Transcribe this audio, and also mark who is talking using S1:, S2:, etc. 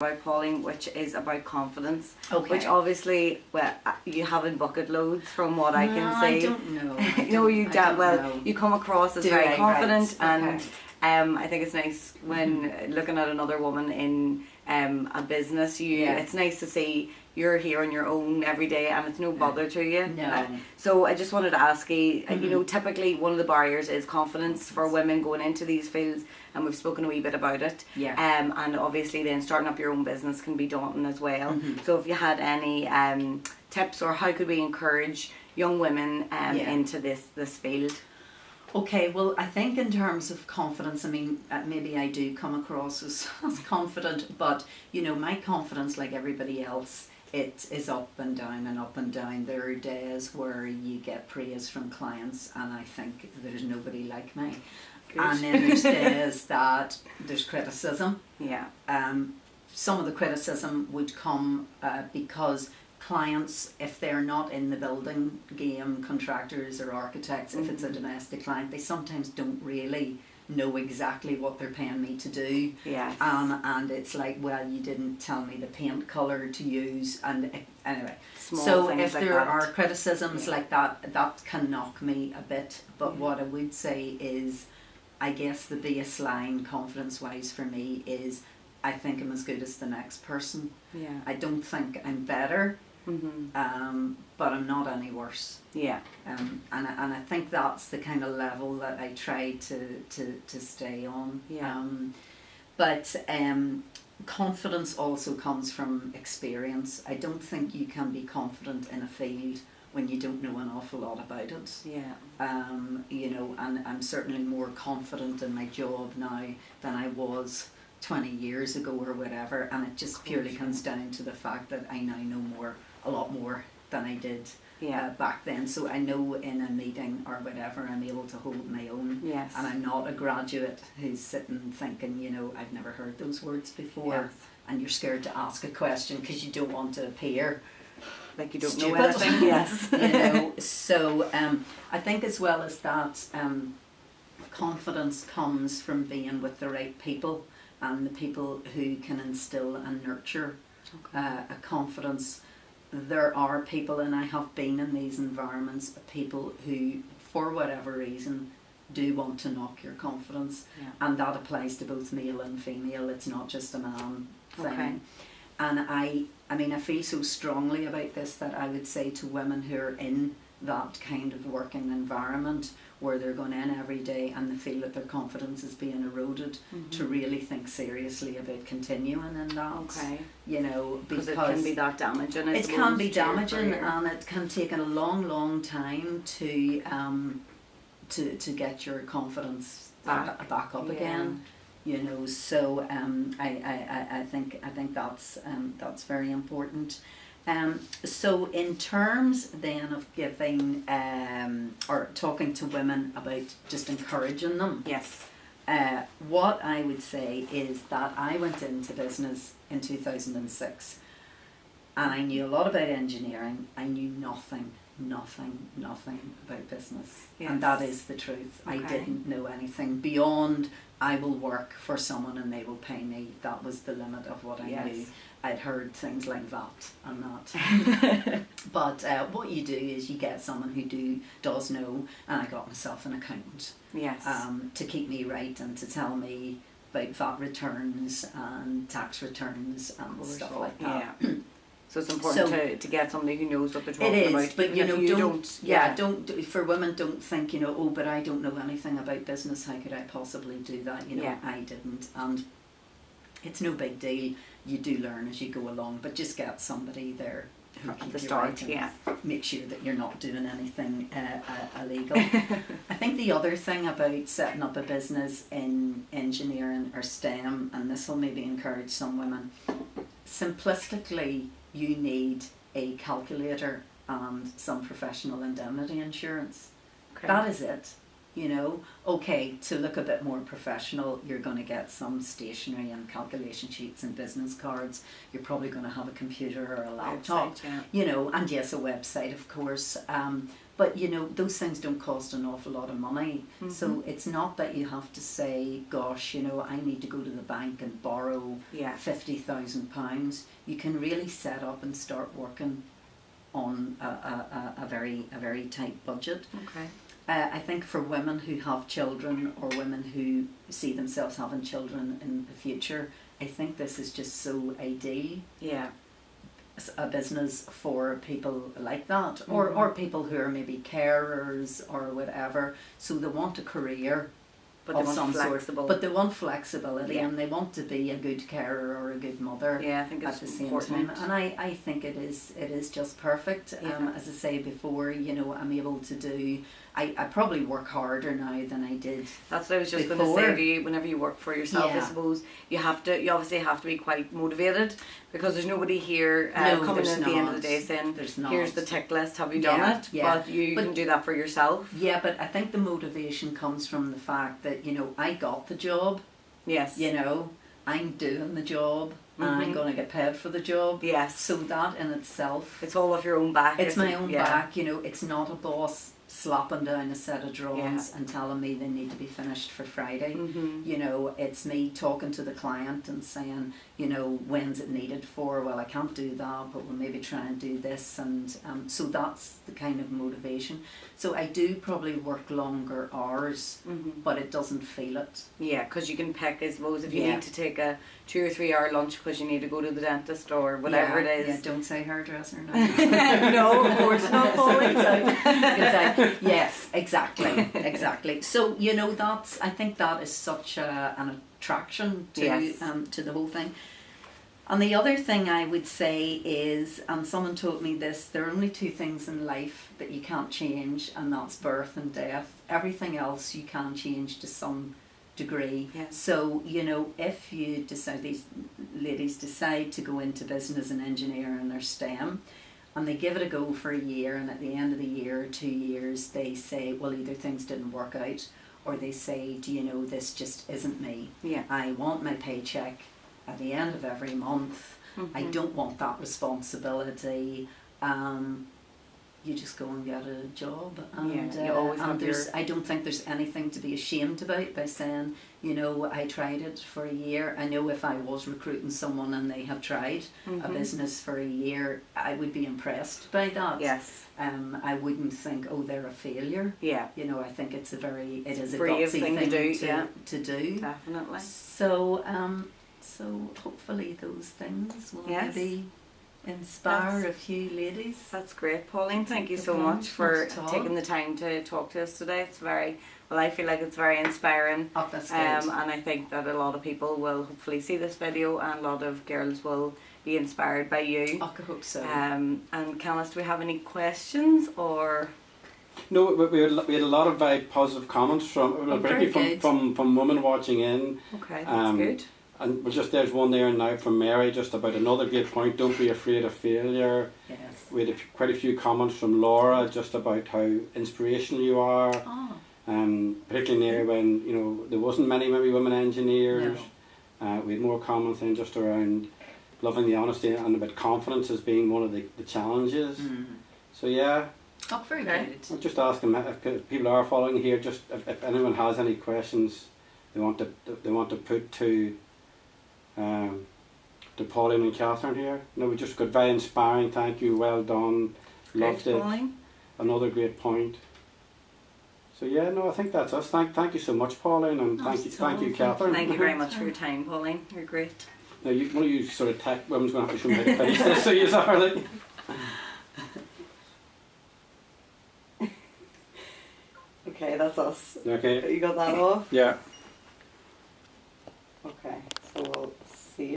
S1: about Pauline, which is about confidence.
S2: Okay.
S1: Which obviously, well, you haven't bucket loads from what I can see.
S2: I don't know.
S1: No, you don't. Well,
S2: know.
S1: you come across as
S2: Do
S1: very
S2: I?
S1: confident,
S2: Right.
S1: and I think it's nice when looking at another woman in a business. It's nice to see you're here on your own every day, and it's no bother to you.
S2: No.
S1: So I just wanted to ask you. You know, typically one of the barriers is confidence for women going into these fields, and we've spoken a wee bit about it.
S2: Yeah.
S1: And obviously, then starting up your own business can be daunting as well. So if you had any tips, or how could we encourage young women into this field?
S2: Okay, well, I think in terms of confidence, I mean, maybe I do come across as confident, but, you know, my confidence, like everybody else, it is up and down and up and down. There are days where you get praise from clients and I think there's nobody like me.
S1: Good.
S2: And then there's days that there's criticism.
S1: Yeah.
S2: Some of the criticism would come because clients, if they're not in the building game, contractors or architects, if it's a domestic client, they sometimes don't really know exactly what they're paying me to do.
S1: Yes.
S2: And it's like, well, you didn't tell me the paint colour to use, and anyway.
S1: Small
S2: so
S1: things
S2: if
S1: like
S2: there
S1: that.
S2: are criticisms like that, that can knock me a bit. But what I would say is, I guess the baseline confidence-wise for me is, I think I'm as good as the next person.
S1: Yeah.
S2: I don't think I'm better, but I'm not any worse.
S1: Yeah.
S2: And I think that's the kind of level that I try to stay on.
S1: Yeah.
S2: But confidence also comes from experience. I don't think you can be confident in a field when you don't know an awful lot about it.
S1: Yeah.
S2: You know, and I'm certainly more confident in my job now than I was 20 years ago or whatever, and it just purely comes down to the fact that I now know a lot more than I did back then. So I know in a meeting or whatever I'm able to hold my own.
S1: Yes.
S2: And I'm not a graduate who's sitting thinking, you know, I've never heard those words before.
S1: Yes.
S2: And you're scared to ask a question because you don't want to appear
S1: Like you don't
S2: stupid.
S1: know anything. Yes.
S2: You know, so I think as well as that, confidence comes from being with the right people and the people who can instill and nurture a confidence. There are people, and I have been in these environments, people who, for whatever reason, do want to knock your confidence, and that applies to both male and female. It's not just a man thing.
S1: Okay.
S2: And I mean, I feel so strongly about this that I would say to women who are in that kind of working environment where they're going in every day and they feel that their confidence is being eroded, to really think seriously about continuing in that.
S1: Okay.
S2: You know, because
S1: it can be that damaging.
S2: It can be damaging, and it can take a long time to get your confidence back up again. You know, so I think that's very important. So in terms then of giving or talking to women about just encouraging them,
S1: Yes.
S2: what I would say is that I went into business in 2006 and I knew a lot about engineering. I knew nothing about business.
S1: Yes.
S2: And that is the truth.
S1: Okay.
S2: I didn't know anything beyond I will work for someone and they will pay me. That was the limit of what I knew. I'd heard things like that and that. But what you do is you get someone who does know, and I got myself an accountant.
S1: Yes.
S2: To keep me right and to tell me about VAT returns and tax returns and stuff like that.
S1: Yeah. So it's important to get somebody who knows what they're talking
S2: It is,
S1: about.
S2: but you know,
S1: don't.
S2: for women, don't think, you know, oh, but I don't know anything about business. How could I possibly do that? You know, I didn't, and it's no big deal. You do learn as you go along, but just get somebody there who
S1: At
S2: can
S1: the
S2: be
S1: start,
S2: right and make sure that you're not doing anything illegal. I think the other thing about setting up a business in engineering or STEM, and this will maybe encourage some women, simplistically, you need a calculator and some professional indemnity insurance.
S1: Okay.
S2: That is it. you know. Okay, to look a bit more professional, you're going to get some stationery and calculation sheets and business cards. You're probably going to have a computer or a laptop,
S1: Website, yeah.
S2: you know, and yes, a website, of course. But you know, those things don't cost an awful lot of money. So it's not that you have to say, gosh, you know, I need to go to the bank and borrow £50,000. You can really set up and start working on a very tight budget.
S1: Okay.
S2: I think for women who have children, or women who see themselves having children in the future, I think this is just so ideal.
S1: Yeah.
S2: A business for people like that, or people who are maybe carers or whatever. So they want a career,
S1: but they
S2: of
S1: want
S2: some
S1: flexible.
S2: sort, but they want flexibility,
S1: Yeah.
S2: and they want to be a good carer or a good mother.
S1: Yeah, I think
S2: at
S1: it's
S2: the same
S1: important.
S2: time, and I think it is just perfect.
S1: Yeah.
S2: As I say before, you know, I'm able to do. I probably work harder now than I did.
S1: That's what I was just going to
S2: before.
S1: say to you. Whenever you work for yourself, I
S2: Yeah.
S1: suppose you obviously have to be quite motivated, because there's nobody here
S2: No,
S1: coming
S2: there's
S1: in at the end of
S2: not.
S1: the day saying,
S2: There's not.
S1: here's the tick list, have you done it?
S2: Yeah.
S1: But you
S2: But-
S1: can do that for yourself.
S2: Yeah, but I think the motivation comes from the fact that, you know, I got the job.
S1: Yes.
S2: You know, I'm doing the job, and I'm going to get paid for the job.
S1: Yes.
S2: So that in itself,
S1: It's all off your own back.
S2: it's
S1: isn't
S2: my
S1: it?
S2: own
S1: Yeah.
S2: back. You know, it's not a boss slapping down a set of drawings
S1: Yeah.
S2: and telling me they need to be finished for Friday.
S1: Mhm.
S2: You know, it's me talking to the client and saying, you know, when's it needed for? Well, I can't do that, but we'll maybe try and do this. And so that's the kind of motivation. So I do probably work longer hours, but it doesn't feel it.
S1: Yeah, because you can pick, I suppose, if you
S2: Yeah.
S1: need to take a 2 or 3 hour lunch because you need to go to the dentist or whatever
S2: Yeah,
S1: it
S2: yeah,
S1: is.
S2: don't say hairdresser now.
S1: No, of course not, Pauline.
S2: Yes, exactly. So you know, I think that is such an attraction to
S1: Yes.
S2: to the whole thing. And the other thing I would say is, and someone told me this, there are only two things in life that you can't change, and that's birth and death. Everything else you can change to some degree.
S1: Yes.
S2: So, you know, if you decide, these ladies decide to go into business and engineering or STEM, and they give it a go for a year, and at the end of the year or 2 years they say, well, either things didn't work out, or they say, do you know, this just isn't me.
S1: Yeah.
S2: I want my paycheck at the end of every month. I don't want that responsibility. You just go and get a job, and,
S1: Yeah, you always have
S2: I don't think there's anything to be ashamed about by saying, you know, I tried it for a year. I know if I was recruiting someone and they have tried a business for a year, I would be impressed by that.
S1: Yes.
S2: I wouldn't think, oh, they're a failure.
S1: Yeah.
S2: You know, I think it is a
S1: brave
S2: gutsy
S1: thing to do,
S2: to do.
S1: Definitely.
S2: So, so hopefully those things will
S1: Yes.
S2: maybe inspire
S1: That's-
S2: a few ladies.
S1: That's great, Pauline. Thank you so
S2: No
S1: much for
S2: problem at all.
S1: taking the time to talk to us today. It's I feel like it's very inspiring.
S2: Oh, that's good.
S1: And I think that a lot of people will hopefully see this video, and a lot of girls will be inspired by you.
S2: I hope so.
S1: And Canis, do we have any questions or?
S3: No, we had a lot of very positive comments
S2: very good.
S3: from women watching in.
S1: Okay, that's
S3: Um,
S1: good.
S3: And there's one there now from Mary, just about another great point. Don't be afraid of failure.
S2: Yes.
S3: We had quite a few comments from Laura just about how inspirational you are.
S2: Oh,
S3: Particularly near when there wasn't many maybe women engineers.
S2: no.
S3: We had more comments then just around loving the honesty and about confidence as being one of the challenges. So yeah,
S2: Oh, very
S1: Okay.
S2: good.
S3: I'll just ask them if people are following here. Just if anyone has any questions they want to put to Pauline and Catherine here. No, we just got very inspiring. Thank you. Well done. Loved
S1: Great,
S3: it.
S1: Pauline.
S3: Another great point. So yeah, no, I think that's us. Thank you so much, Pauline, and
S2: Not
S3: thank you,
S2: at all.
S3: Catherine.
S1: Thank you very much for your time, Pauline. You're great.
S3: Now, one of you sort of tech women's going to have to show me how to finish this, so you are like.
S1: Okay, that's us.
S3: Okay.
S1: You got that off?
S3: Yeah.
S1: Okay, so we'll